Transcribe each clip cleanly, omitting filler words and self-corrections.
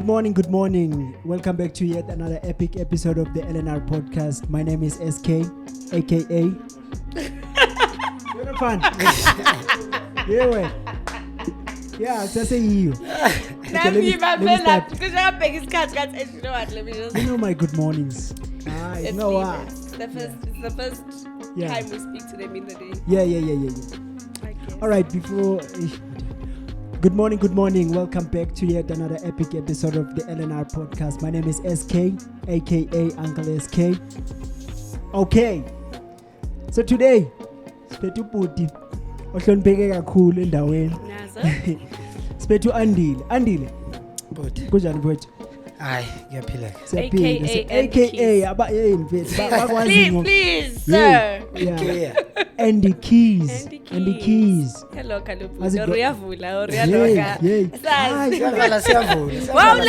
Good morning. Welcome back to yet another epic episode of the LNR podcast. My name is SK, aka. You're fun. Yeah, it's just a you. You know my good mornings. You know what? It's the first time we speak to them in the day. Yeah. All right, before. Good morning. Welcome back to yet another epic episode of the LNR podcast. My name is SK, aka Uncle SK. Okay. So today, Spethu Puti, ohlonipheke kakhulu endaweni. Spethu Andile. But Kunjani mfowethu? hayi ngiyaphila. AKA abayeni mfethu bakwazi ngo. Please, sir. Yeah. And the keys. Hello, Kalubu. How's it go- Oriyavula, oriyaloka. Sazi. Siyavula siyavula. Wawula.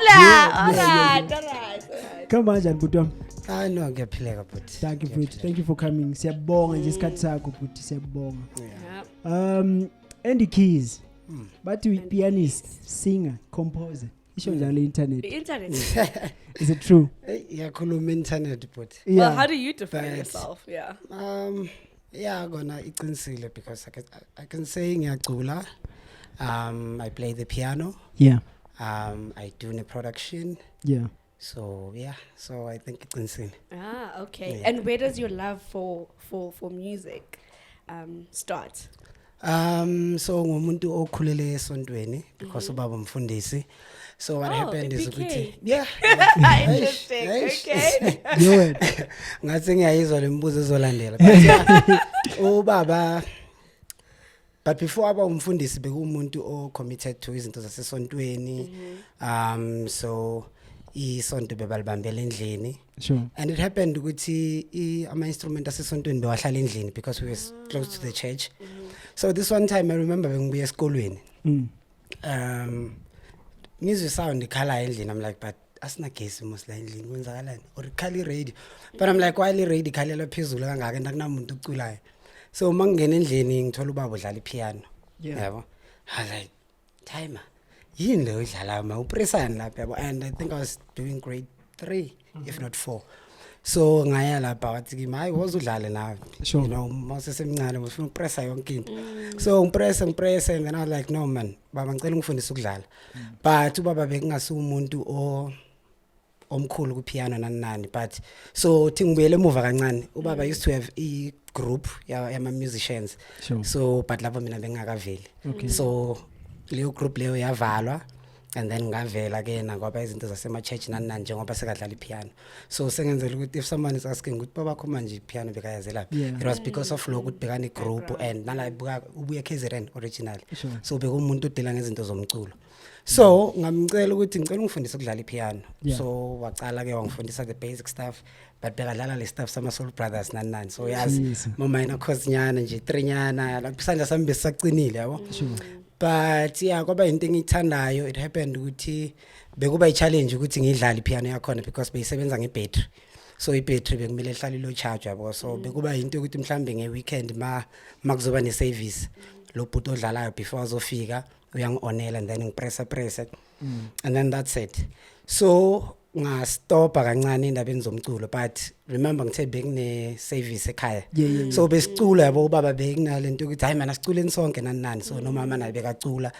Yeah. Alright. Come on njani bhuti wami? Hayi no ngiyaphileka but. Thank you mfethu. Thank you for coming. Siyabonga nje isikhathi sakho bhuti, siyabonga. Yeah. And the keys. But we pianist, singer, composer. Isho njalo internet. The internet. Is it true? Iyakhuluma internet but. Well, how do you define But- yourself? Yeah. Yeah gonna iqinisile because I can say ngiyacula. I play the piano. Yeah. I do the production. Yeah. So I think iqinisile. Okay. Yeah. And where does your love for music start? So ngumuntu okhulele esontweni because ubaba umfundisi. So what happened is PK. ukuthi yeah. Interesting. Okay. Yo. Ngathi ngiyayizwa lembuzo ezolandela. But yeah, ubaba but before aba umfundisi bekumuntu o committed to izinto zasesontweni. So isonto bebalibambela endlini. Sure. And it happened ukuthi ama instrument asesontweni bewahlala endlini because we were close to the church. So this one time I remember bengibuya esikolweni. Ngizwe sound ikhala endlini. I'm like, but asina gesi mos la endlini kwenzakalani or ikhali radio. But I'm like, why le radio ikhalela phezulu kangaka ndakunamuntu uculayo. So mangena endlini ngithola ubaba udlala ipiano. Yabo. I was like, timer. Yini le udlala ma upressani lapha yabo, and I think I was doing grade 3 if not 4. So ngaya lapha wathi kimi hayi wozudlale nawe. Sure. You know masesemncane ufuna upressa yonke into. So ngipress and then I was like no man baba ngicela ungifundise ukudlala. But ubaba bekungasi umuntu omkhulu ku piano nani but so thi ngibuyele emuva kancane ubaba used to have a group yama musicians. Sure. So but lapho mina bengakaveli. Okay. So leyo group leyo yavalwa and then ngavela ke na ngoba izinto zasema church nani njengoba sekadlala ipiano. So sengenzela ukuthi if someone is asking ukuthi baba khoma nje ipiano bekayazela. Yeah. It was because of lokho ukuthi bekani group and nala ubuye KZN original. Sure. So bekumuntu odela ngezinto zomculo. So ngamcela ukuthi ngicela ungifundise ukudlala ipiano. Yeah. So waqala ke wangifundisa the basic stuff but bekadlala le stuff sama Soul Brothers nani. So yazi mama ina course nyana nje 3 nyana lapho isandla sami besaqinile yabo. Sure. But yeah kwaba into engithandayo. It happened ukuthi bekuba i-challenge ukuthi ngidlale ipiano yakhona because beyisebenza ngebattery. So ibattery bekumele ihlale lo charge yabo. So bekuba into ukuthi mhlambe ngeweekend makuzoba ne-service lo bhuti odlalayo before azofika uyangi-onela and then ngipress and then that's it. So ngastopa kancane indabeni zomculo but remember ngithe bekune service ekhaya. Yeah. So besicula yabo ubaba bekunalento ukuthi hayi mana siculeni sonke nani so nomama naye bekacula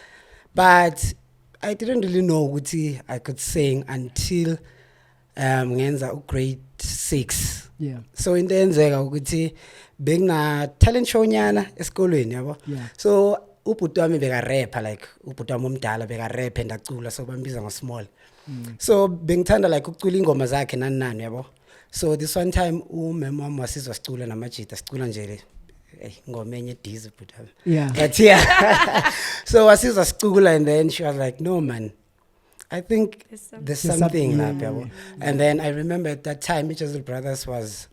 but I didn't really know ukuthi I could sing until ngenza grade 6. Yeah. So into enzeka ukuthi bekuna talent show nyana esikolweni yabo. Yeah. So ubhuti wami beka rapper like ubhuti wami omdala beka rap and acula so bambiza ngo small. So bengithanda like ukucula ingoma zakhe nani yabo. So this one time umama wami wasizwa sicula namajita sicula nje ingoma enye dizi bhuti wami. Yeah. But yeah. So wasizwa sicula and then she was like no man I think there's something yeah. lapha yabo. And then I remember at that time Mitchell's Brothers was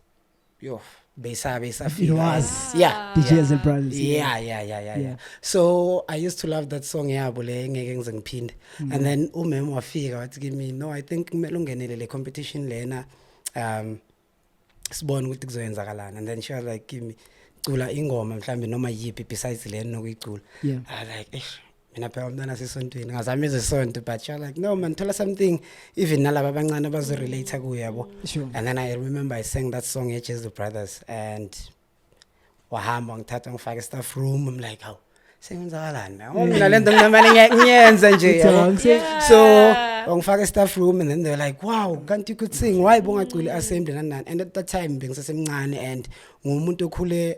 Besa It was. Yeah. DJs and brothers. Yeah. So I used to love that song yabo le ngeke ngize ngiphinde. And then umema wafika wathi kimi no I think kumele ungenele le competition lena sibone ukuthi kuzoyenzakalana. And then she was like kimi cula ingoma mhlambe noma yipi besides le nokuyicula. Yeah. I was like mina phela umntwana sesontweni ngazama izesonto but you're like no man thola something even nalaba abancane abazorelate kuyo yabo. Sure. And then I remember I sang that song the Brothers and wahamba ngithatha ngifaka staff room. I'm like how sengenzakalani man mina lento nginemali ngiyenza nje yabo. So ngifaka staff room and then they're like wow can't you could sing why bongaculi assembly nanani. And at that time bengisasemncane and ngumuntu okhule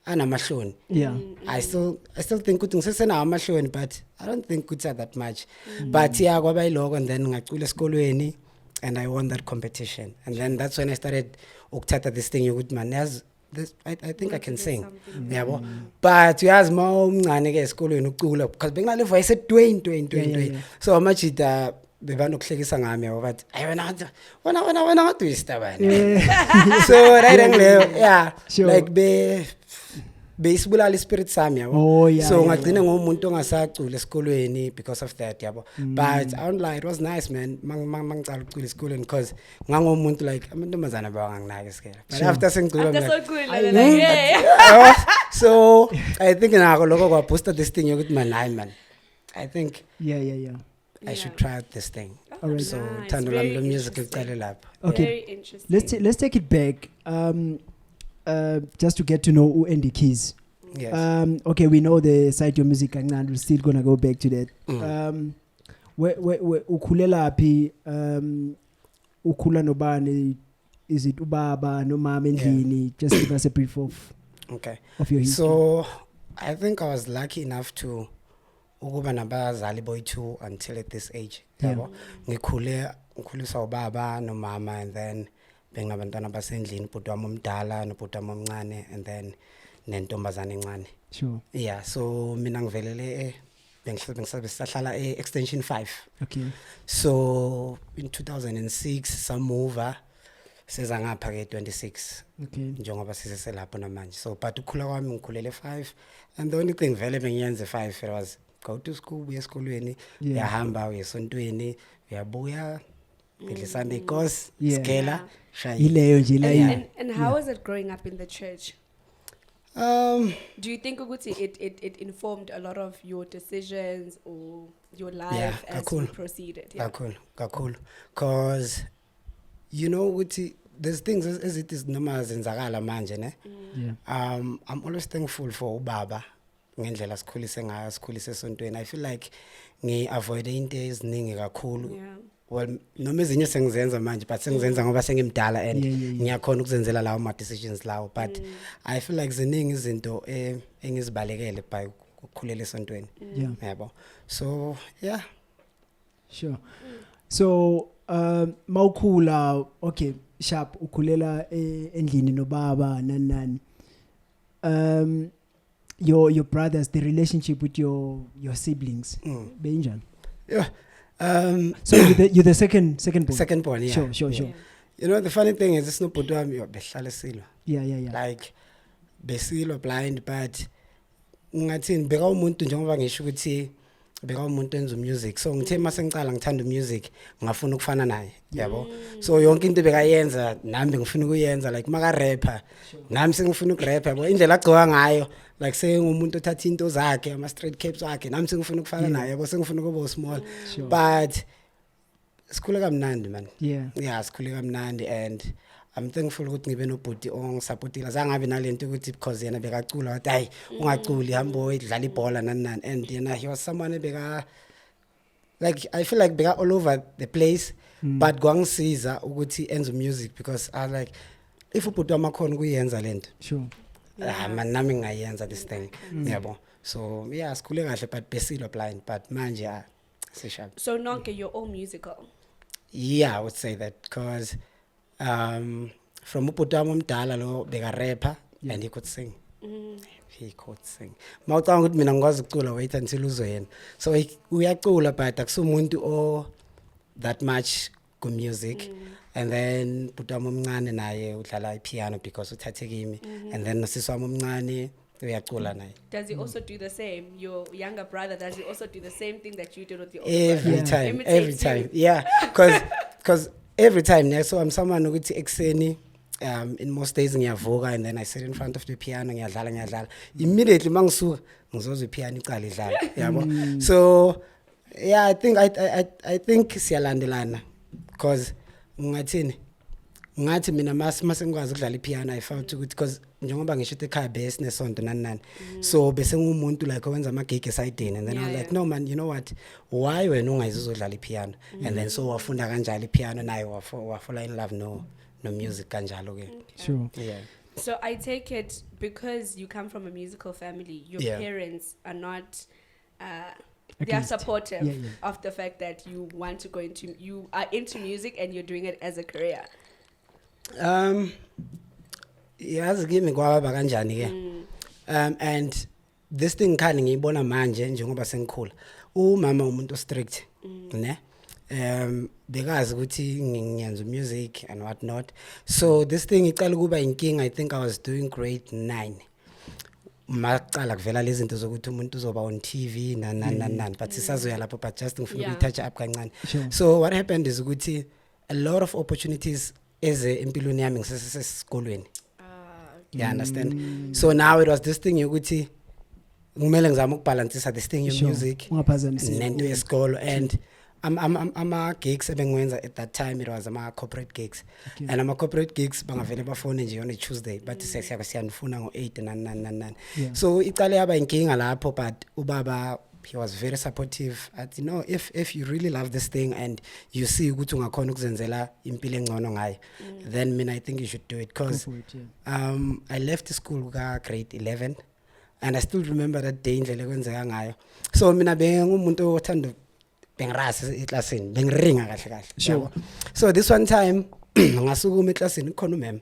anamahloni. Yeah. I still think ukuthi ngisesenawo amahloni but I don't think it's that much. But yeah kwaba yiloko and then ngacula esikolweni and I won that competition and then that's when I started ukuthatha this thing yokuthi man yazi this I think I can sing. Yabo. But uyazi mawumncane ke esikolweni ukucula because benginale voice et20. So amajita bebanokuhlekisa ngami yabo but wena ngadwista bani. So right ngleyo yeah like besibulala ispirit sami yabo. So ngagcina ngomuntu ongasacula esikolweni because of that yabo. But I don't lie it was nice man mangicala ukucula esikolweni because ngangomuntu like amantombazana bawanginaki sikela. But after sengicula so I think nako lokho kwa booster this thing yokuthi man hayi man I think I should try out this thing. All right. So thando lami lo music liqale lapha. Okay. Very interesting. Let's take it back. Just to get to know Andy Keys. Yes. Okay, we know the side your music and we're still gonna go back to that. Where ukhulela phi ukhula nobani, is it ubaba no mama endlini? Just give us a brief of your history. So I think I was lucky enough to ukuba nabazali boy2 until at this age. Yabo. Ngikhuliswa ubaba no mama and then bengabantwana basendlini bhuti wami omdala nobhuti wami omncane and then nentombazane encane. Sure. Yeah, so mina ngivelele bengisahlala extension 5. Okay. So in 2006 samuva seza ngapha ke 26. Okay. Njengoba siseselapho namanje. So but ukhula kwami ngikhulele 5 and the only thing vele bengiyenze 5 it was go to school uye esikolweni uyahamba uye esontweni uyabuya ngidle Sunday course skela ileyo nje la. And how was it growing up in the church? Do you think it informed a lot of your decisions or your life as you proceeded? Kakhulu. Cause you know there's things as it is noma zenzakala manje ne. I'm always thankful for ubaba ngendlela sikhulise ngayo sikhulise esontweni. I feel like ngi-avoid into eziningi kakhulu. Well noma ezinye sengizenza manje but sengizenza ngoba sengimdala and ngiyakhona ukuzenzela lawo ma decisions lawo but I feel like ziningi izinto engizibalekele by ukukhulela esontweni. Yabo. So yeah. Sure. So mawukhula okay sharp ukhulela endlini nobaba nani your brothers, the relationship with your siblings benjani? So you're the second born. Second born, yeah. Sure. You know the funny thing is it's no bhuti wami behlala silwa. Yeah. Like besilwa blind but ngathini beka umuntu njengoba ngisho ukuthi beka umuntu enza music. So ngithe mase ngicala ngithanda music ngafuna ukufana naye, yabo. So yonke into bekayenza nami ngifuna ukuyenza like maka rapper. Nami sengifuna ukurapper yabo indlela agcoka ngayo like sengumuntu othatha into zakhe ama straight caps wakhe nami sengifuna ukufana naye yabo sengifuna ukuba small. But sikhule kamnandi man. Yeah, sikhule kamnandi and I'm thankful ukuthi ngibe nobhuti ongisupportila zangabe nalento ukuthi because yena bekacula wathi hayi ungaculi hambo idlala ibhola nani and yena he was someone beka like I feel like beka all over the place but kwangisiza ukuthi enze music because I like if ubhuti wamakhona kuyenza lento sure man nami ngayenza this thing yabo. So yeah sikhule kahle but besilo blind but manje sishap. So nonke you're all musical? Yeah, I would say that because from ubhuti wami omdala lo beka rapper and he could sing. He could sing. Mawucanga ukuthi mina ngikwazi ukucula wait until uzoyena. So uyacula but akusumuntu o that much ku music and then ubhuti wami omncane naye udlala ipiano because uthathe kimi and then nosisi wami omncane uyacula naye. Does he also do the same? Your younger brother, does he also do the same thing that you did with your older brother? Every time. Yeah, because every time so I'm someone ukuthi ekseni in most days ngiyavuka and then I sit in front of the piano ngiyadlala immediately mangisuka ngizozwa ipiano iqala idlala yabo. So yeah, I think siyalandelana because ngathi mina masengikwazi ukudlala ipiano I felt ukuthi because njengoba ngisho ekhaya base nesonto nani so bese ngumuntu like owenza ama gig esayidini and then I was like no man, you know what, why wena ungayizodlala ipiano and then so wafunda kanjalo ipiano nayo wafalla in love no music kanjalo ke. Sure. Yeah. So I take it because you come from a musical family, your parents are not they are supportive of the fact that you are into music and you're doing it as a career. Yazi kimi kwaba kanjani ke and this thing khani ngiyibona manje njengoba sengikhula umama umuntu strict ne bekazi ukuthi ngiyenza music and what not, so this thing iqala kuba inking. I think I was doing grade 9 maqala kuvela lezi zinto zokuthi umuntu uzoba on TV nan but sisazoya lapho but just ngifuna ukuyitouch up kancane. So what happened is ukuthi a lot of opportunities empilweni yami ngisesesikolweni. You understand? So now it was this thing yokuthi ngumele ngizama ukubalancisa this thing music nento yesikolo and ama gigs ebengwenza at that time it was ama corporate gigs and ama corporate gigs bangavele bafone nje on a Tuesday but siyanifuna ngo8 nan. So iqale yaba inkinga lapho but ubaba he was very supportive at you know if you really love this thing and you see ukuthi ungakhona ukuzenzela impilo engcono ngayo then mina I think you should do it because I left school ka grade 11 and I still remember that day indlela kwenzeka ngayo. So mina bengumuntu othanda bengirasa eclassini bengiringa kahle sure. So this one time ngasukuma eclassini khona umem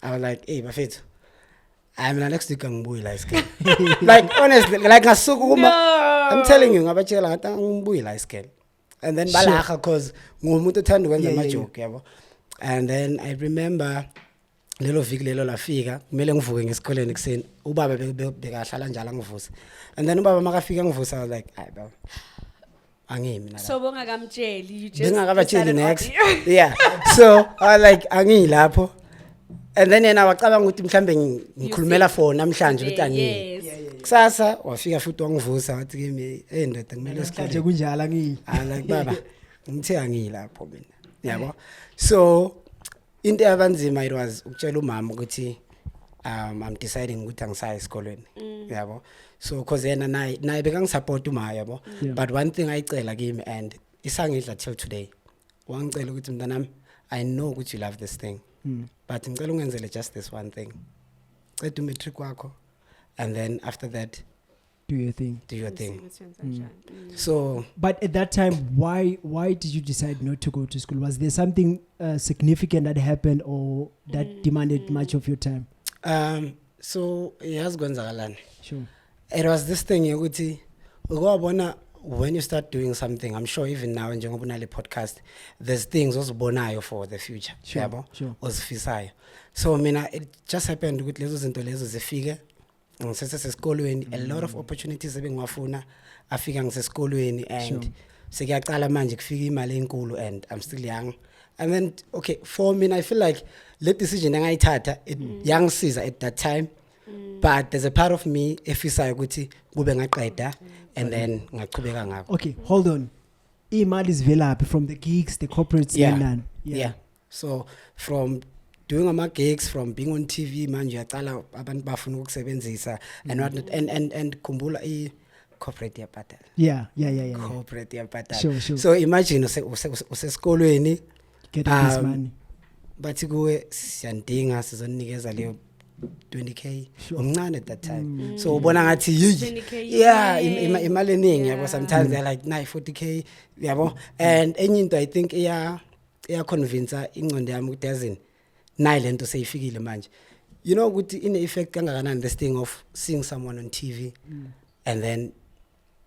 I was like hey bafethu I'm next week ngibuyi la iskele like honestly like ngasukuma I'm telling you ngabatshela ngathi ngibuyi la iskele and then balaga cause ngumuntu othanda ukwenza ama joke yabo. And then I remember lelo viki lelo lafika kumele ngivuke ngesikoleni kuseni ubaba bekahlala njalo ngivusa and then ubaba makafika ngivusa I was like hayi baba angimi nala so bongakamtsheli you just ngakabatsheli next yeah so I was like angilapho and then yena wacabanga ukuthi mhlambe ngikhulumela for namhlanje ukuthi angimi kusasa wafika futhi wangivusa wathi kimi ndoda kumele isikole kunjalo ngi like baba ngithe angilapho mina yabo. So into yabanzima it was ukutshela umama ukuthi I'm deciding ukuthi angisaya esikolweni yabo. So cause yena naye bekangisupport uma yabo but one thing ayicela kimi and isangidla till today wangicela ukuthi mntanami I know ukuthi you love this thing but ngicela ungenzele just this one thing, ceda umatric wakho and then after that do your thing. So but at that time why did you decide not to go to school? Was there something significant that happened or that demanded much of your time? So yes kwenzakalani. Sure. It was this thing yokuthi ukubona when you start doing something, I'm sure even now njengoba unale podcast there's things ozibonayo for the future yabo ozifisayo. So mina it just happened ukuthi lezo zinto lezo zifike ngisesesikolweni a lot of opportunities ebengwafuna afika ngisesikolweni and sekuyaqala manje kufika imali enkulu and I'm still young and then okay for me I feel like let decision engayithatha it yangisiza at that time but there's a part of me efisayo ukuthi kube ngaqeda and then ngaqhubeka ngakho. Okay, hold on. Imali izvelaphi from the gigs, the corporates and yeah. So from doing ama gigs, from being on TV manje yaqala abantu bafuna ukusebenzisa and what not, and kumbula corporate yapatala. Yeah. Corporate yapatala. Sure. So imagine usesikolweni get this money. Bathi kuwe siyandinga sizonikeza leyo 20k umncane at that time so ubona ngathi yeah imali eningi yabo sometimes they're like 40k yabo and enye into I think iya convince ingqondo yami ukuthi yazini nayi lento seyifikile manje you know ukuthi ine effect kangakanani this thing of seeing someone on TV and then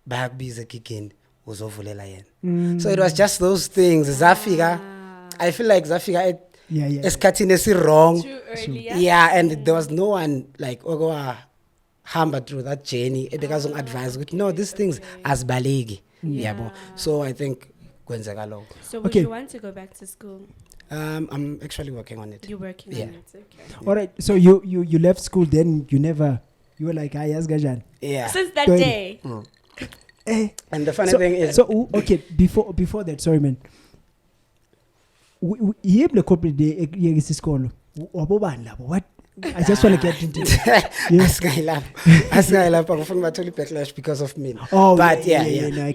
bayakubiza gigini uzovulela yena. So it was just those things zafika I feel like zafika at esikhathini wrong. Too early, and there was no one like hamba through that journey because advice with no these things azibaleki yabo. So I think kwenzeka lokho. So would you want to go back to school? I'm actually working on it. You're working on it, okay. All right, so you left school, then you were like, yes, Gajan. Yeah. Since that day. And the funny thing is, okay, before that, sorry man. You have the corporate day, what? I just want to get into it. Ask backlash because of me. Oh, but no,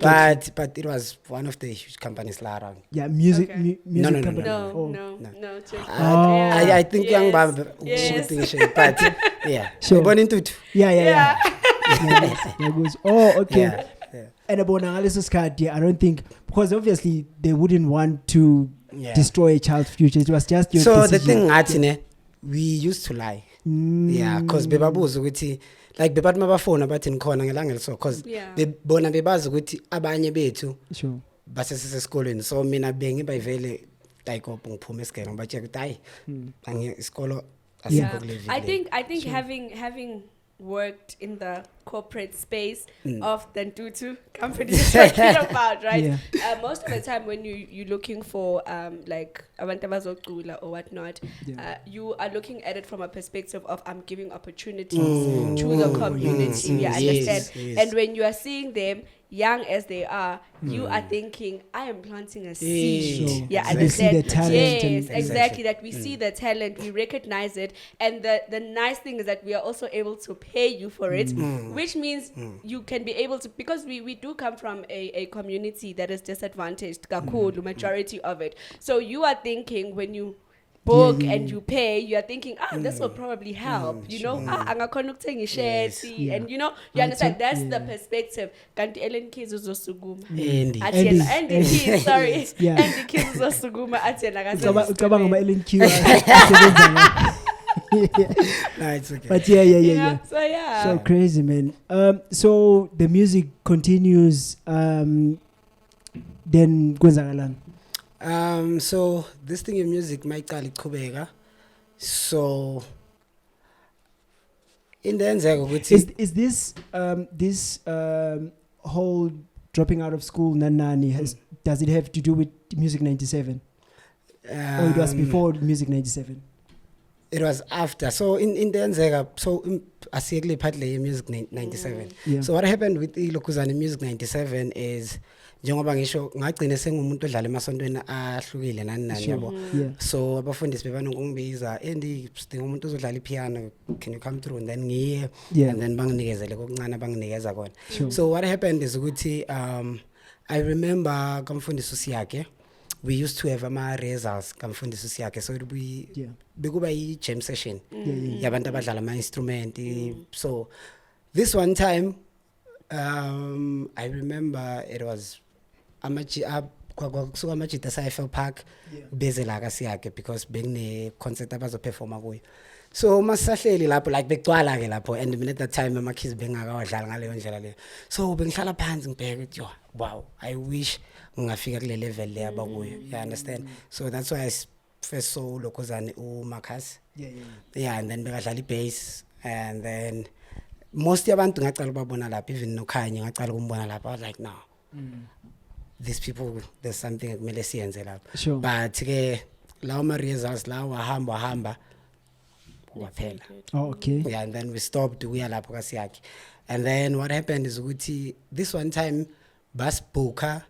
but it was one of the huge companies around. Yeah, music. Okay. Music No. company. No. I think young Bab but yeah. Sure. Born into it. Yeah. Oh, okay. Yeah. And about analysis card, I don't think, because obviously they wouldn't want to destroy a child's future. It was just your so decision. the thing we used to lie. Yeah, because bebabuza ukuthi like bebathi mabafona bathi nikhona ngelanga so because bona bebazi ukuthi abanye bethu sure basesesikolweni so mina bengibayivele like ngiphume esigenge ngibatshela ukuthi hayi angi isikolo asikho kule vile. I think having worked in the corporate space of the Ntutu company you're talking about, right? Most of the time when you're looking for like abantu abazocula or whatnot, you are looking at it from a perspective of I'm giving opportunities to the community. Understand? Yes. And when you are seeing them young as they are, you are thinking, I am planting a seed. Sure. Yeah, They see the understand? talent. Yes, exactly. That we see the talent, we recognize it, and the nice thing is that we are also able to pay you for it, which means you can be able to, because we do come from a community that is disadvantaged, majority of it. So you are thinking when you book and you pay, you are thinking, this will probably help, you know, Yes. and you know, you understand, that's the perspective. Kanti Ellen Kids uzosuguma. Andy Kids, sorry. Yeah. Andy Kids uzosuguma athena Ucabanga ama LNQ. No, it's okay. But yeah. So yeah. So crazy, man. So the music continues. Then kwenzakalani? So this thing in music mayiqala iqhubeka. So in the end is this whole dropping out of school nanani does it have to do with Music 97? Or it was before Music 97? It was after. So in the end so asiyekile part le Music 97. So what happened with iLokuzana Music 97 is njengoba ngisho ngagcina sengumuntu odlala emasontweni ahlukile nani yabo. So abafundisi bebanongibiza and sidinga umuntu ozodlala ipiano, can you come through, and then ngiye and then banginikezele kokuncane banginikeza kona. So what happened is ukuthi I remember kamfundisi usiyake, we used to have ama rehearsals kamfundisi usiyake, so bekuba I jam session yabantu abadlala ama instrument. So this one time I remember it was kusuka amajita sa-FL Park bezela kasiyake because bekune concert abazoperforma kuyo. So masahleli lapho like bekugcwala ke lapho, and mina at that time ama kids bengakawadlala ngaleyo ndlela leyo. So bengihlala phansi ngibheka ukuthi wow, I wish ngingafika kule level le abakuyo. You understand? So that's why I first saw Lokozane uMarcus. Yeah, and then bekadlala ibass, and then most yabantu ngacala ubabona lapho, even noKhanye ngacala ukumbona lapho. I was like, no. These people, there's something ekumele siyenze lapho. Sure. But ke lawo ma results lawo wahamba waphela. Oh, okay. Yeah, and then we stopped kuya lapho kasiyaki. And then what happened is ukuthi this one time bus booker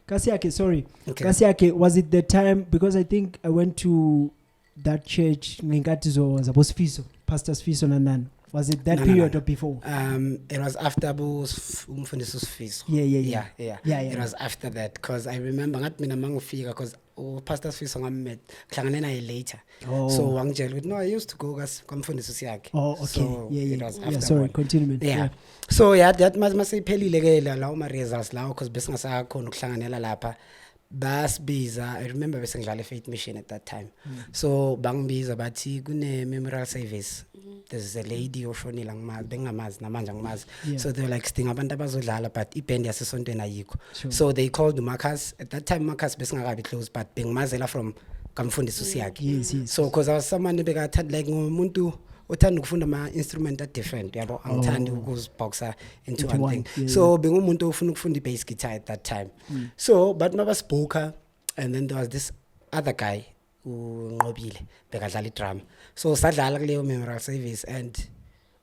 Kasiyake, sorry. Okay. Kasiyake, was it the time, because I think I went to that church ngengati zabo Sfiso, Pastor Sfiso nanan. Was it that period or before? It was after umfundisi uSfiso. Yeah. It was after that, because I remember ngathi mina mangifika, because Pastor Sfiso ngamet kuhlangane naye later. So wangitshela ukuthi no, I used to go kamfundisi usiyake. Oh, okay. So it was after sorry, one. continue. Yeah. So that masiphelile ke lawo ma results lawo, because besingasakhona ukuhlanganela lapha. Basbiza, I remember besengidlala Faith Mission at that time. So bangibiza bathi kune memorial service. There's a lady oshonile ngamazi namanje ngimazi. So they were like sidinga abantu abazodlala, but iband yasesontweni ayikho. So they called Marcus. At that time Marcus besingakabi close, but bengimazela from kamfundisi usiyake. Yes. So because I was someone bekathanda like ngumuntu uthanda ukufunda ama instrument are different, yabo. Angithandi ukuziboxa into one thing. So bengumuntu ofuna ukufunda bass guitar at that time. So but mabasibhuka, and then there was this other guy unqobile bekadlala idrum so sadlala kuleyo memorial service and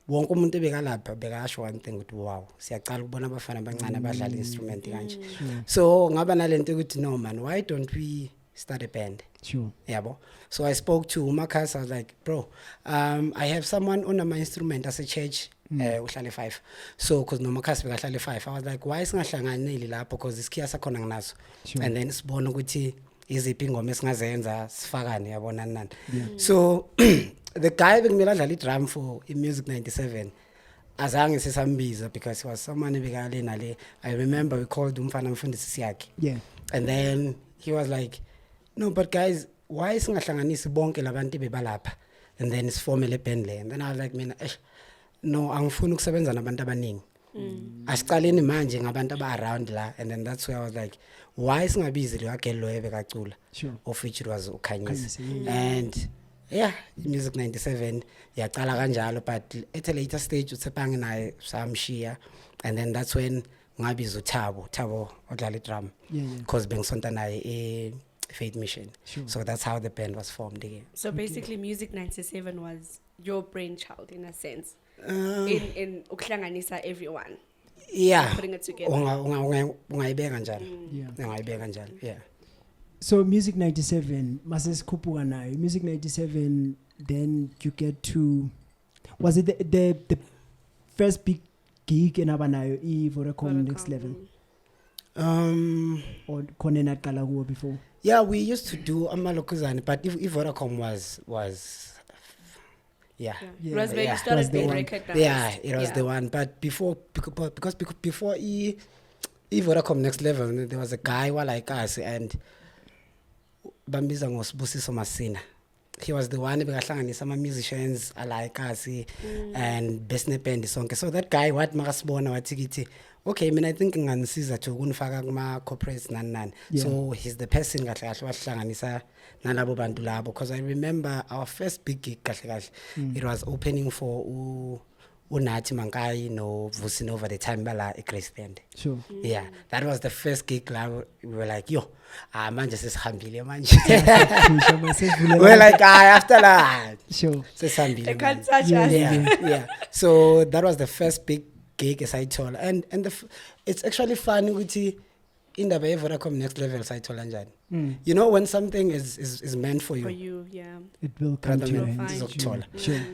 wonke umuntu bekalapha bekasho one thing ukuthi wow siyaqala ukubona abafana abancane abadlala instrument kanje so ngaba nalento ukuthi no man why don't we start a band sure yabo so I spoke to Marcus I was like bro I have someone on my instrument as a church uhlale 5 so cuz no Marcus bekahlale 5 I was like why singahlanganeli lapho cuz isikhiya sakhona nginaso and then sibona ukuthi iziphi ingoma esingazenza sifakane yabona nani so the guy bekumele adlala idrum for Music 97 azange sisambiza because he was someone bekale nale I remember we called umfana mfundisi siyakhe and then he was like no but guys why singahlanganisi bonke labantu bebalapha and then sifome le band le and then I was like mina no angifuni ukusebenza nabantu abaningi asicaleni manje ngabantu aba around la and then that's where I was like why singabizi le girl lo ebekacula of which it was ukhanyisa and yeah Music 97 yaqala kanjalo but at a later stage uTsepange naye samshiya and then that's when ngabiza uThabo odlala idrum because bengisonta naye Faith Mission so that's how the band was formed again so basically Music 97 was your brainchild in a sense in ukuhlanganisa everyone putting it together ungayibeka njalo ungayibeka njalo so Music 97 masesikhuphuka nayo Music 97 then you get to was it the first big gig enabanayo Vodacom Next Level or khona naqala kuwo before we used to do amalokuzane but if Vodacom was it was when you started being recognized it was the one but before because before Vodacom Next Level there was a guy like us and bambiza ngoSibusiso Masina he was the one bekahlanganisa ama musicians like us and besne band sonke so that guy what makasibona wathi kithi okay mina I think nganisiza to kunifaka kuma corporates nani so he's the person kahle kahle wahlanganisa nalabo bantu labo because I remember our first big gig kahle kahle it was opening for uNathi Mankai no Vusi over the time bala eGraceland that was the first gig la we were like yo manje sesihambile manje we're like after that sesihambile they can't touch us so that was the first big gig as I told and it's actually fun ukuthi indaba Vodacom Next Level sayithola njani you know when something is meant for you it will come to you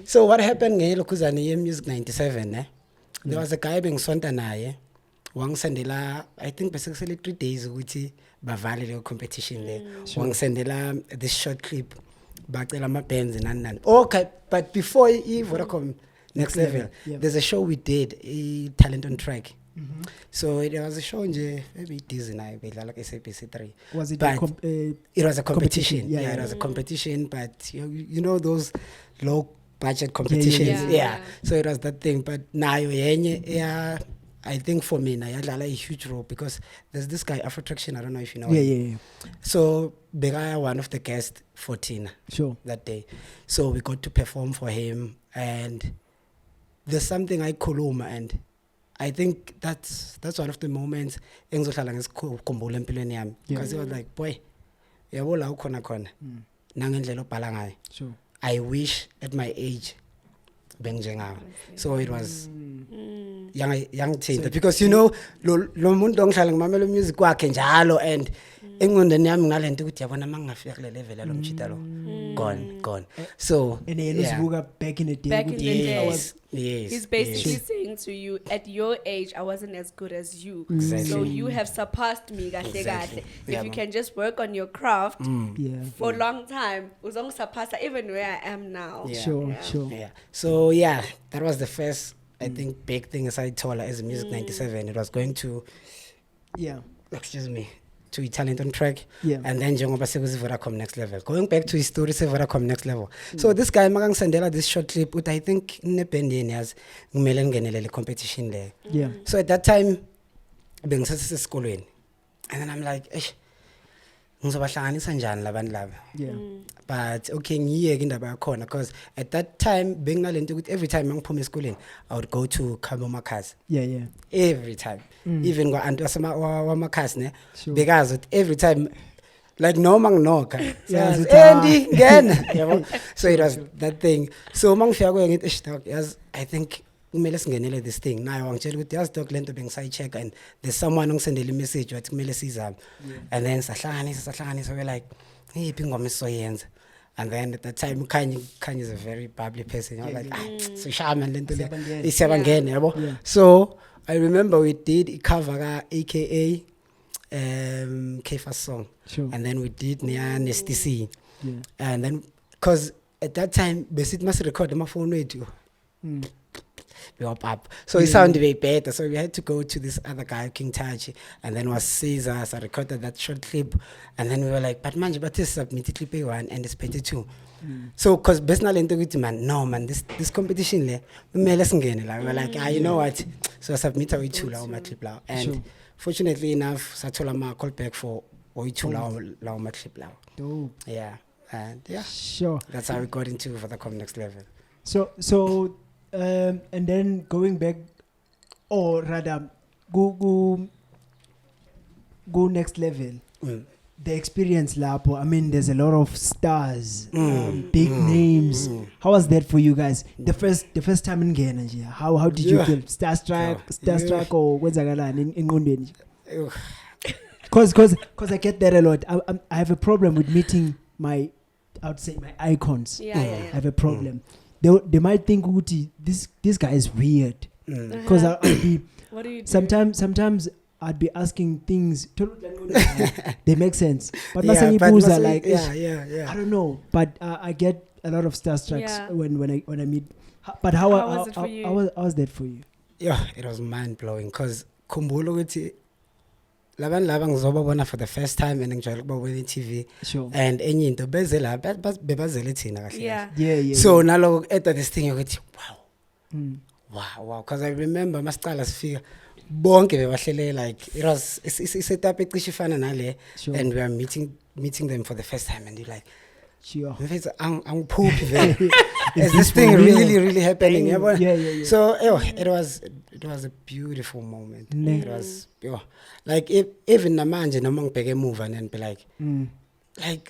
so what happened ngelokuzane ye Music 97 there was a guy bengisonta naye wangisendela I think basically 3 days ukuthi bavale le competition le wangisendela this short clip bacela ama bands nani okay but before Vodacom Next Level there's a show we did a talent on track so it was a show nje maybe Disney nayo bedlala ku SABC3 was it it was a competition it was a competition but you know those low budget competitions so it was that thing but nayo yenye I think for me yadlala a huge role because there's this guy Afro Traction I don't know if you know him. So Begaya one of the guests for Tina that day so we got to perform for him and there's something I khuluma and I think that's one of the moments engizohlala ngisikhumbula empilweni yami because it was like boy yabo la ukhona nangendlela obhala ngayo I wish at my age benjengawe so it was young thinta because you know lo muntu ongihlala ngimamela music wakhe njalo and engqondweni yami ngalento ukuthi yabona mangafika kule level lo mchita lo gone so and uzibuka back in the day he's basically saying to you at your age I wasn't as good as you so you have surpassed me kahle if you can just work on your craft for a long time uzongisurpassa even where I am now sure so that was the first I think big thing as I told her as Music 97 it was going to excuse me to talent on track and then njengoba sekuzi Vodacom Next Level going back to his story se Vodacom Next Level so this guy makangisendela this short clip ut I think ne band yeni yazi ngimele ngenele le competition le so at that time bengisase esikolweni and then I'm like ngizobahlanganisa njani labantu laba but okay ngiyeke indaba yakhona because at that time benginalento ukuthi every time ngiphuma esikoleni I would go to Khabo Makhasi every time even kwa antu wasema wamakhasi ne because every time like no knock. Yes, Andy again. So it was that thing. So mangifika kwe ngithi stock yes I think kumele singenele this thing nayo wangitshela ukuthi yazi doc lento bengisayicheck and there's someone ongisendela message wathi kumele sizame and then sahlanganisa we're like yiphi ingoma esizoyenza and then at that time Kanye is a very bubbly person. I was like so shaman lento le isiyabangena yabo. So I remember we did a cover ka aka Kefa's song. Sure. And then we did pianist and then because at that time besit must record my phone radio. We were up. So it sounded way better. So we had to go to this other guy, King Tachi, and then was Caesar. So I recorded that short clip. And then we were like, but this submitted clip one and it's better too. So because personal integrity man, no man, this competition we were like, you know what? So I submitted with two my clip now. And fortunately enough, Satolama called back for two my clip now. Dope. Yeah. And yeah. Sure. That's how we got into Vodacom Next Level. So and then going back, or rather, go next level. The experience, Lapo. I mean, there's a lot of stars, big names. How was that for you guys? The first time in Ghana, how did you feel? Starstruck, or what's in Gondwen? Because I get that a lot. I have a problem with meeting my icons. I have a problem. They might think this guy is weird because I'll be what do you do? Sometimes I'd be asking things they make sense but I don't know but I get a lot of starstruck when I meet but how was that for you? Yeah, it was mind-blowing because kumbulo ukuthi laban ngizobabona for the first time and ngijwayele ukubabona TV and enye into beze la bebazele thina kahle yeah. So nalo at this thing ukuthi wow because I remember masicala sifika bonke bebahlele like it was setup ecishe ifana nale and we are meeting them for the first time and you're like I'm poopy is this thing really happening? Yeah. So it was a beautiful moment. It was like even namanje noma ngibheke emuva and be like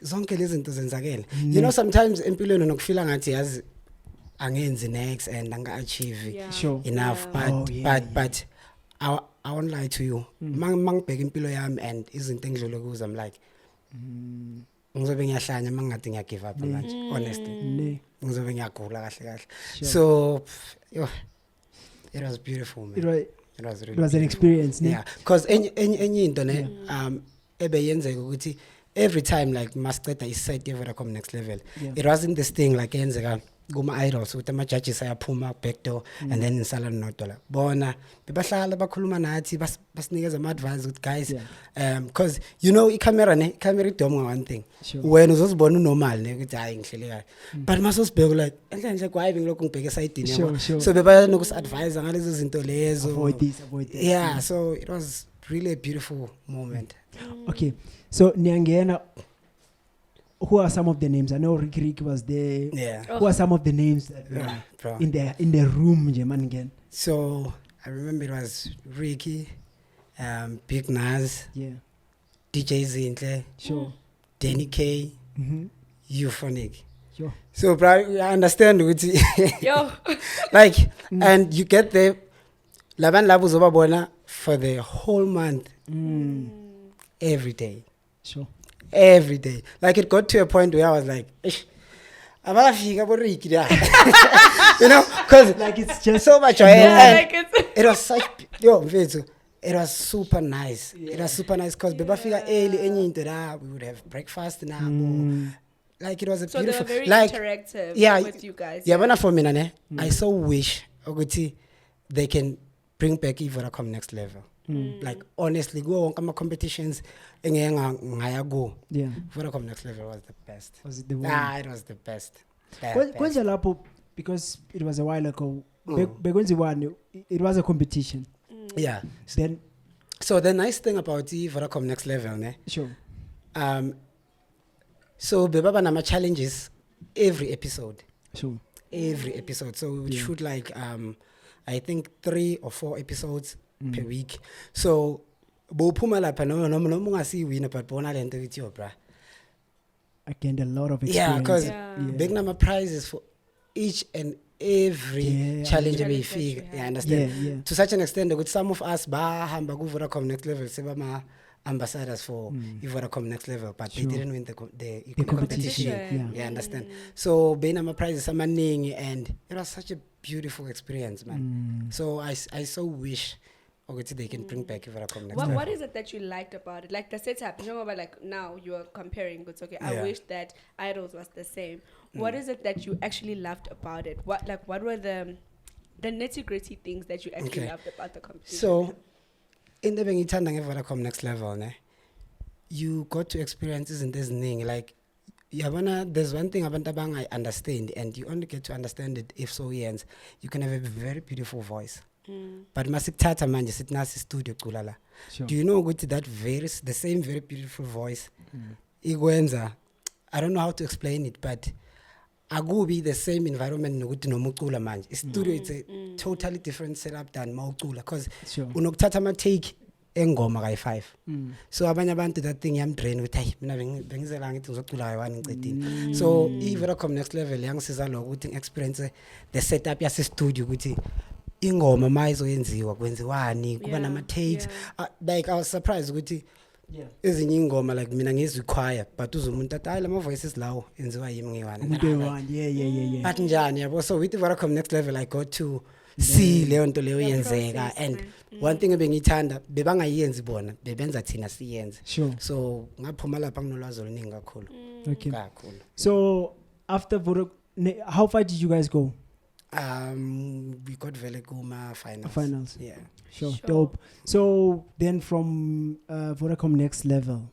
zonke lezi zinto zenzakela. You know sometimes empilweni nokufila ngathi yazi angenzi next and anga achieve enough but I won't lie to you. Mangibheka impilo yami and izinto engidlule kuzo I'm like ngizobe ngiyahlanya mangathi ngiya give up manje honestly ngizobe ngiyagula kahle so it was beautiful man. It was an experience because enye into ne ebeyenzeka ukuthi every time like masiceda iset ye Vodacom Next Level it wasn't this thing like yenzeka kuma IDOLS ukuthi ama judges ayaphuma back door and then insala nodwa bona bebahlala bakhuluma nathi basinikeza ama advice ukuthi guys because you know camera idoma one thing when uzozibona unormal ne ukuthi hayi ngihlele kahle but masosibheka like enhle kwayibi ngilokho ngibheke side yabo so beba nokusi advise ngalezo zinto lezo avoid this yeah so it was really a beautiful moment. Okay, so Nyangena, who are some of the names? I know Rick was there. Yeah. Who are some of the names that were in the room, Jeman again? So I remember it was Ricky, Big Nas, DJ Zintle, Danny K, Euphonic. So bro, I understand what like and you get there Laban Labu Zobabona for the whole month. Every day. Every day. Like it got to a point where I was like, you know, because like it's just so much it was such it was super nice. It was super nice because Beba figure early we would have breakfast now. Like it was a so beautiful they were very like interactive with you guys. Yeah, but for me, I so wish they can bring back Vodacom Next Level. Like honestly, go on come competitions go. Vodacom Next Level was the best. Was it the one? It was the best. Because it was a while ago. It was a competition. Yeah. So the nice thing about Vodacom Next Level, so Beba nama challenges every episode. Every episode. So we would shoot like I think 3 or 4 episodes per week. So bophuma lapha no ungasi win but bona lento ithi yo bra I gained a lot of experience. Yeah, because big number prizes for each and every challenge we figure. Yeah, understand? To such an extent that some of us hamba ku Vodacom next level seba ambassadors for Vodacom next level, but they didn't win the competition. Yeah, understand? So being number prizes amaningi, and it was such a beautiful experience, man. So I so wish they can bring back Vodacom next level. What is it that you liked about it? Like the setup, you know, but like now you are comparing. It's okay. I wish that Idols was the same. What is it that you actually loved about it? What were the nitty-gritty things that you actually loved about the competition? So in the Vodacom next level, you got to experience isn't this thing like there's one thing about I understand, and you only get to understand it if so ends. You can have a very beautiful voice. But masikuthatha manje sithi nasi studio cula la. Do you know ukuthi the same very beautiful voice ikwenza, I don't know how to explain it, but akubi the same environment nokuthi noma ucula manje. Studio it's a totally different setup than mawucula, because unokuthatha ama take engoma kayi5. So abanye abantu that thing yamdrain ukuthi hayi mina bengizela ngithi ngizocula kayi1 ngicedile. So Vodacom next level yangisiza lokho ukuthi experience the setup yase studio ukuthi ingoma mayizoyenziwa kwenziwani kuba nama takes. Like I was surprised ukuthi ezinye ingoma like mina ngizwi choir, but uzomuntu athi hayi lama voices lawo enziwa yimi ngiwani. But njani yabo. So with Vodacom next level I got to see leyo nto leyo yenzeka, and one thing ebengithanda bebangayenzi bona bebenza thina siyenze. So ngaphuma lapha nginolwazi oluningi kakhulu. Okay. So after how far did you guys go? We got very good finals. Yeah. Sure. Dope. So then from Vodacom next level,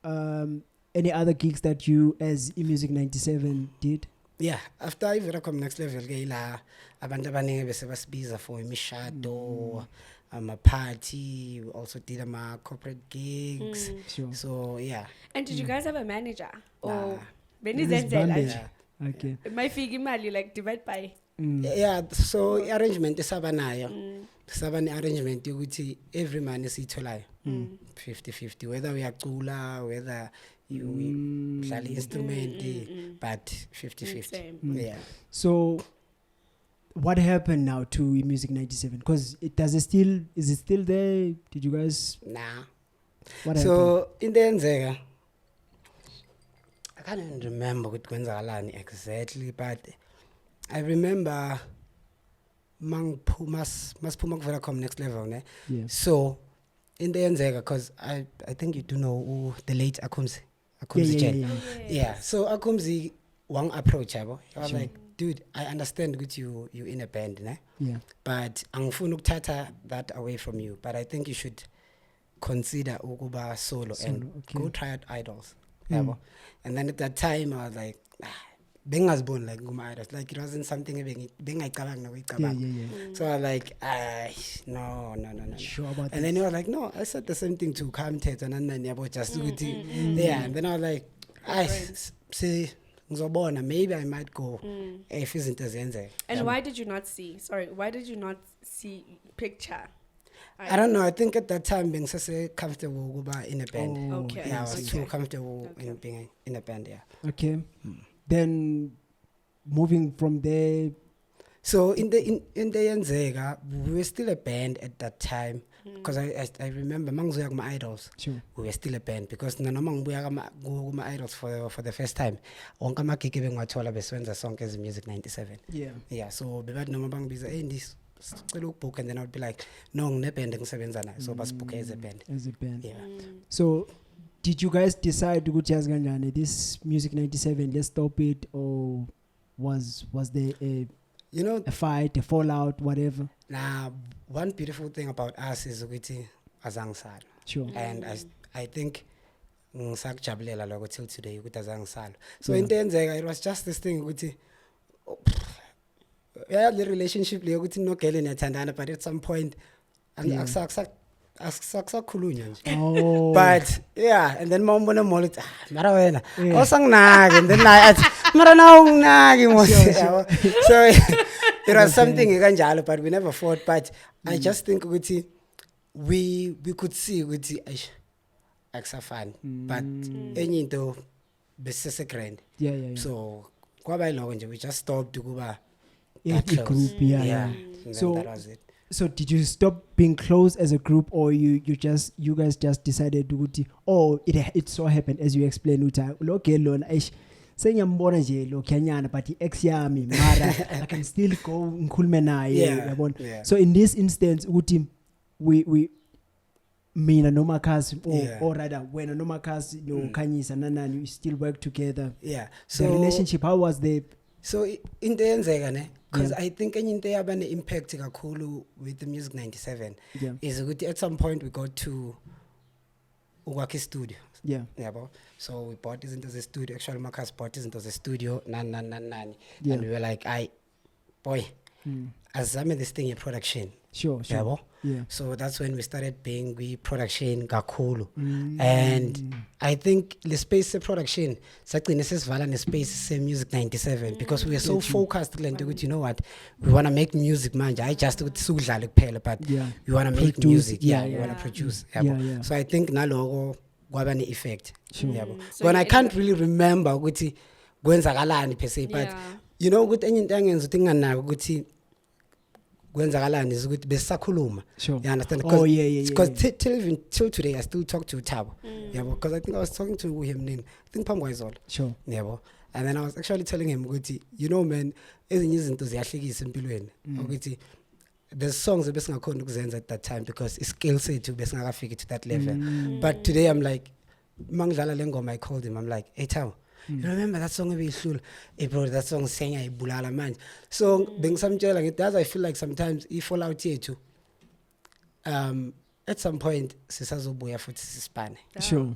any other gigs that you as eMusic97 did? Yeah, after Vodacom next level la abantu abaningi bese basibiza for imishado, a party. We also did corporate gigs. So yeah. And did you guys have a manager or Okay. My fee imali like divide by. Yeah, so arrangement isabanayo. Sabani arrangement yokuthi every man isitholayo 50-50, whether uyacula, whether you dlala instrument, but 50-50. Yeah. So what happened now to eMusic97? Because is it still there? Did you guys? Nah. What so happened? In the end, I can't even remember what kwenzakalani exactly, but I remember mas phuma ku Vodacom next level, ne? Yeah. So in the end, because I think you do know the late Akumzi. Yeah. So Akumzi one approach, I was like, dude, I understand that you in a band, ne? Yeah. But angifuna ukuthatha that away from you. But I think you should consider ukuba solo and go try out IDOLS. And then at that time I was like, bengaziboni like idols, like it wasn't something bengayicabanga noyicabanga. So I was like, no. Sure about and then he was like, no, I said the same thing to Kamtet and then about just and then I was like, see ngizobona, maybe I might go if izinto zenzeka. And why did you not see picture? I don't know. I think at that time being so comfortable in a band. Okay. Yeah, I was too comfortable in being in a band. Yeah. Okay. Then moving from there. So in the Nzega, we were still a band at that time, because I remember Mangzuya my idols. Sure. We were still a band because Nanamangbuya my idols for the first time. Onkamaki giving what all of a song as Music97. Yeah. Yeah. So bebad namabang biza this book, and then I would be like, no, ne band so bas book as a band. As a band. Yeah. So did you guys decide to go jazz ganjani this Music97, let's stop it, or was there a fight, a fallout, whatever? Nah, one beautiful thing about us is ukuthi azangsalo. Sure. And I think ngisakujabulela lokho till today ukuthi azangsalo. So in the end it was just this thing ukuthi the relationship le ukuthi no girl niyathandana, but at some point akusakhulunywa nje. But yeah, and then mawumbona molo mara wena osanginaki, and then I mara nawo nginaki mos. So it was something kanjalo, but we never fought. But I just think ukuthi we could see ukuthi akusafani, but enye into besese grand. Yeah. So kwaba iloko nje we just stopped ukuba A group, yeah. So that was it. So did you stop being close as a group, or you guys just decided to it so happened as you explained uta lo girl lona sengiyambona nje lo khanyana but ex yami mara I can still go ngikhulume naye yabona. So in this instance ukuthi we mina noma khasi or rather wena noma khasi no Khanyisa nanani you still work together. So the relationship, how was the so into yenzeka ne because I think enye into yaba ne impact kakhulu with the Music 97 is ukuthi at some point we got to ukwakha studio. Yabo. So we bought izinto ze studio, actually Marcus bought izinto ze studio nani and we were like azame this thing in production. Sure. Yabo. So that's when we started being production kakhulu. And I think the space of production exactly necessarily the space same Music 97 because we were so focused like you know what, we want to make music manje. I just sudlala kuphela but we want to make music. We want to produce. So I think nalogo kwaba ne effect. So when I can't really remember ukuthi kwenzakalani per se but you know ukuthi enye into angenza ukuthi nginganako ukuthi kwenzakalani is ukuthi besakhuluma. You understand? Because till today I still talk to Thabo. Because I think I was talking to him I think phambi kwayizolo. And then I was actually telling him ukuthi you know man ezinye izinto ziyahlekisa empilweni ukuthi there's songs ebesingakhona ukuzenza at that time because skill sethu besingakafiki to that level. But today I'm like mangidlala lengoma I called him I'm like hey Thabo, you remember that song ebihlula? Hey bro, that song senya ibulala manje. So bengisamtshela ngithi does I feel like sometimes fall out yethu at some point sisazobuya futhi sispane. Sure.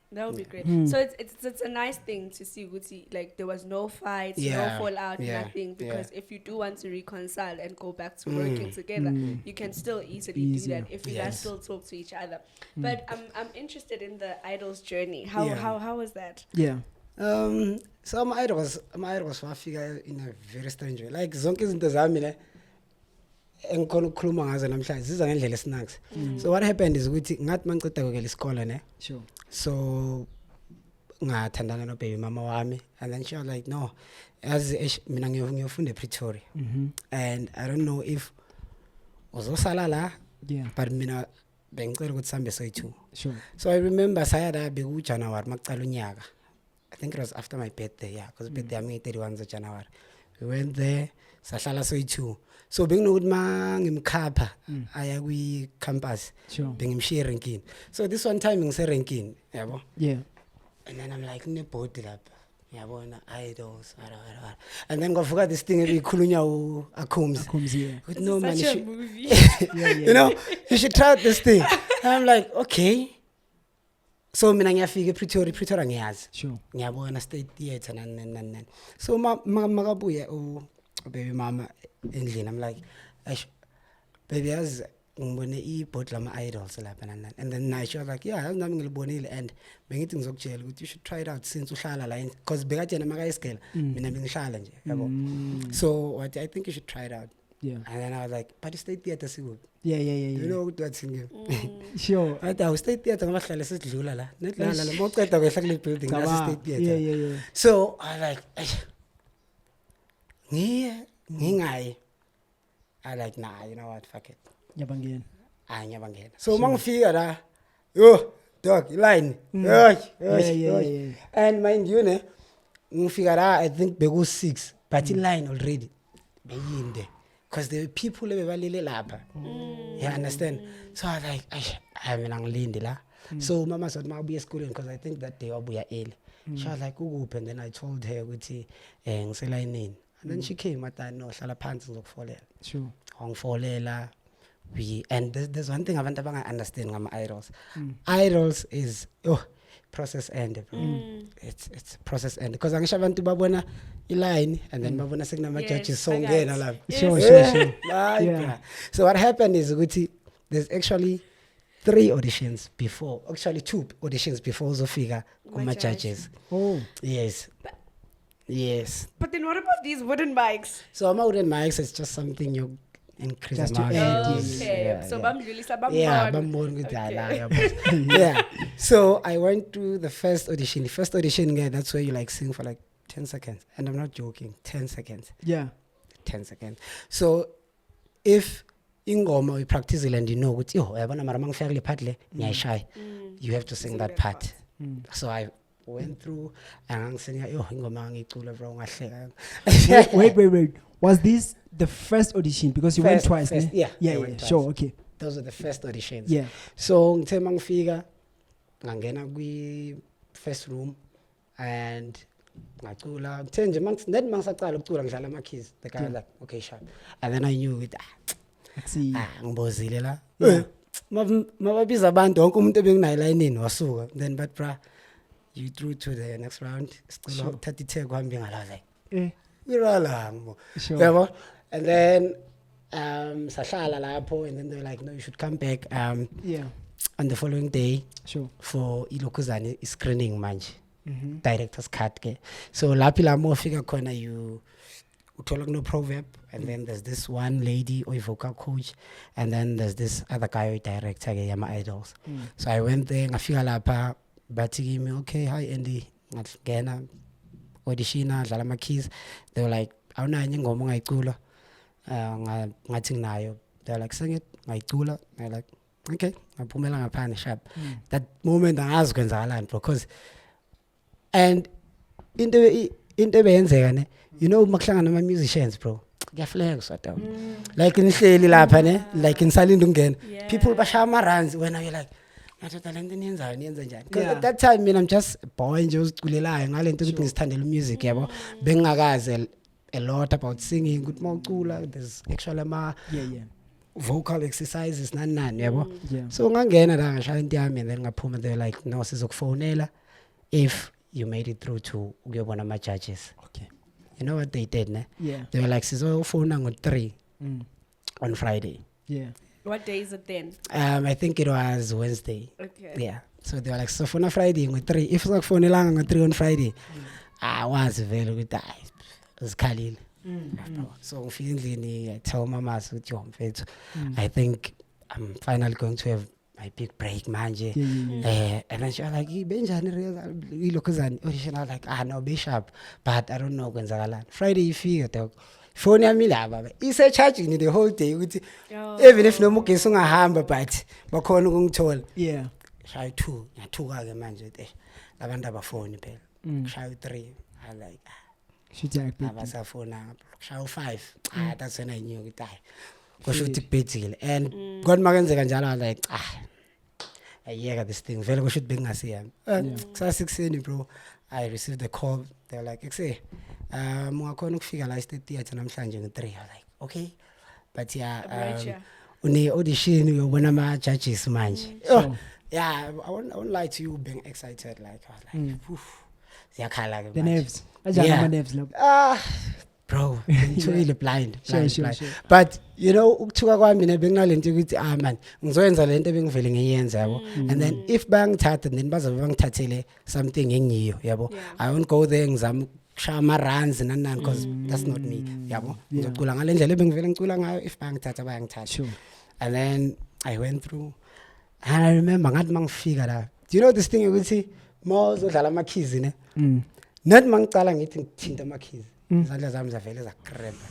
That would be great. So it's a nice thing to see Guti, like there was no fights, no fallout, nothing. Because if you do want to reconcile and go back to working together, you can still easily do that if you guys still talk to each other. But I'm interested in the IDOLS journey. How was that? So my idols wafika in a very strange way. Like zonke izinto zami ne engikhona ukukhuluma ngazo namhlanje ziza ngendlela esinax. So what happened is ukuthi ngathi mangiceda kokela isikole ne. Sure. So ngathandana no baby mama wami and then she was like no as mina ngiyofunda ePretoria and I don't know if uzosala la but mina bengicela ukuthi sambe soyi2. Sure. So I remember sayada beku January makucala unyaka. I think it was after my birthday because birthday yami 31 January. We went there sahlala soyi2. So benginokuthi mangimkhapha aya kwi campus bengimshiya eRenkini. So this one time ngise Renkini yabo. And then I'm like ne board lapha yabona IDOLS and then ngovuka this thing ebikhulunywa uAkhumzi. With no man movie. You know you should try out this thing. And I'm like okay. So mina ngiyafika ePretoria ngiyazi. Sure. Ngiyabona state theatre nan. So makabuye baby mama endlini I'm like baby as ngibone iboard lama IDOLS lapha nan. And then she was like yeah nami ngilibonile and bengithi ngizokutshela ukuthi you should try it out since uhlala la because bekade nama kayiskela mina bengihlala nje yabo. So what I think you should try it out. And then I was like but the state theatre sikuphi? You know what that's in Sure. I thought state theatre ngabahlala sidlula la netlala la moqeda kwehla kule building la state theatre. So I like ngingayi I like nah you know what fuck it nyabangena so mangifika la yo dog line and mind you ne ngifika la I think beku 6 but line already beyinde because there were people ebebalile lapha you understand so I was like I mina ngilinde la so mama said mabuya esikoleni because I think that day wabuya early. She was like ukuphi and then I told her ukuthi ngiselayinini. And then she came at that no hlala phansi ngizokufolela. Sure. Ngifolela and there's one thing abantu abanga understand ngama IDOLS. IDOLS is process end bro. It's process end because angisho abantu babona iline and then babona sekunama judges so ngena la. Sure. So what happened is ukuthi there's actually 3 auditions before, actually 2 auditions before uzofika kuma judges. Yes. But then what about these wooden mics? So my wooden mics is just something you increase the Okay. So bambulisa bambon. Yeah, bambon with that. Yeah. So I went to the first audition. The first audition, yeah, that's where you like sing for like 10 seconds. And I'm not joking, 10 seconds. Yeah. 10 seconds. So if ingoma we practice it and you know, you have to sing that part. So I went through and I'm saying, wait. Was this the first audition? Because you went twice, first, yeah, sure, okay. Those are the first auditions. Yeah. So ngithemang fika ngangena kwi first room and ngacula nje net mangisaqala ukucula ngidlala ama keys. The guy was like, okay, sharp. And then I knew it. Ngibozile la. Mababiza abantu wonke umuntu ebenginayo line wasuka. Then but bra, you through to the next round. Sicela ukuthatha ithe kuhambe ngala like. Irala ngo. Yabo. And then sahlala lapho and then they were like, no, you should come back on the following day for ilokuzane screening manje. Director's cut ke. So lapho la mo fika khona you uthola no proverb and then there's this one lady or vocal coach and then there's this other guy or director ke yama idols. So I went there ngafika lapha bathi kimi, okay, hi Andy, ngena audition dlala ama keys. They were like, awunayo ingoma ongayicula? Ngathi nginayo. They were like, sing it, ngayicula. I like, okay, ngaphumela ngaphandle sharp. That moment angazi kwenzakalani because and into ebeyenzeka ne, you know makuhlangana ama musicians bro, kuyaflex what down like nihleli lapha ne, like nisalinde ungena, people bashaya ama runs when you're like mathatha lento niyenza njani, because at that time mina I'm just a boy nje uziculelayo ngalento ukuthi ngisithandela music yabo, bengingakazi a lot about singing ukuthi mawucula there's actually ama vocal exercises nani yabo. So ngangena la ngashaya into yami and then ngaphuma, they were like, no, sizokufonela if you made it through to ukuyobona ama judges. Okay. You know what they did, ne? Yeah. They were like, sizofona ngo3 on Friday. Yeah. What day is it then? I think it was Wednesday. Okay. Yeah. So they were like, sizofona Friday ngo3. If sizokufonelanga ngo3 on Friday, was vele ukuthi zikhalile. So ngifika endlini, I tell mama ukuthi yo mfethu, I think I'm finally going to have my big break manje. And then she was like, benjani ilokuzani audition. I was like, no, be sharp, but I don't know kwenzakalani. Friday ifika dog, phone yami la baba ise charging the whole day ukuthi even if noma ugesi ungahamba but bakhona ukungithola. Shy 2 ngiyathuka ke manje abantu abafoni phela. Shy 3 I like abasafona. Shy 5 that's when I knew ukuthi kusho ukuthi kubhedile and God makenzeka njalo. I was like I got this thing vele kusho ukuthi bengingasiyami. Kusasa bro, I received the call. They were like, "Ekse, ungakhona ukufika la e-theater namhlanje ngo3." I was like, "Okay." But une audition uyobona ama judges manje. Yeah, I won't lie to you, being excited like I was like, ziyakhala ke. The nerves. Ajama nerves lapho. Bro, really blind. But you know, ukuthuka kwami mina benginalento ukuthi man ngizoyenza lento ebengivele ngiyenza yabo, and then if bangithatha then bazobe bangithathele something engiyo yabo. I won't go there ngizama ukushaya ama runs nani because that's not me yabo. Ngizocula ngale ndlela ebengivele ngicula ngayo, if bangithatha bayangithatha. And then I went through and I remember ngathi mangifika la, do you know this thing ukuthi mawuzodlala ama keys ne, not mangicala ngithi ngithinta ama keys, izandla zami zavele zakremba.